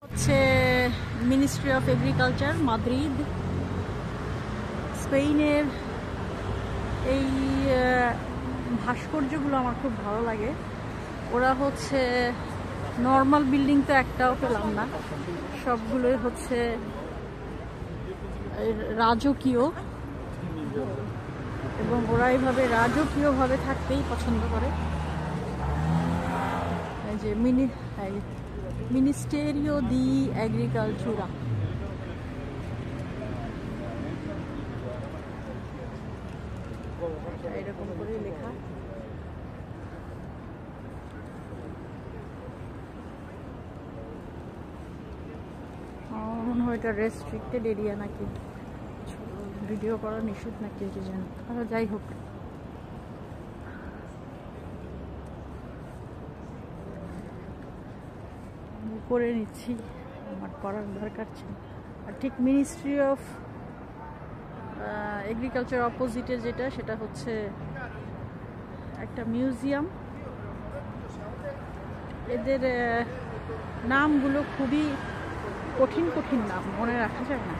হচ্ছে ministry of agriculture Madrid, স্পেনের। এই ভাস্কর্যগুলো আমার খুব ভালো লাগে। ওরা হচ্ছে নর্মাল বিল্ডিং তো একটাও পেলাম না, সবগুলোই হচ্ছে রাজকীয়, এবং ওরা এইভাবে রাজকীয়ভাবে থাকতেই পছন্দ করে। এই যে মিনিস্টেরিও দি এগ্রিকালচুরা, এরকম করে লেখা। মনে হয় এটা রেস্ট্রিক্টেড এরিয়া নাকি, ভিডিও করা নিষেধ নাকি কি জানি। যাই হোক, করে নিচ্ছি, আমার করার দরকার ছিল। আর ঠিক মিনিস্ট্রি অফ এগ্রিকালচার অপোজিটে যেটা, সেটা হচ্ছে একটা মিউজিয়াম। এদের নামগুলো খুবই কঠিন কঠিন নাম, মনে রাখা যায় না।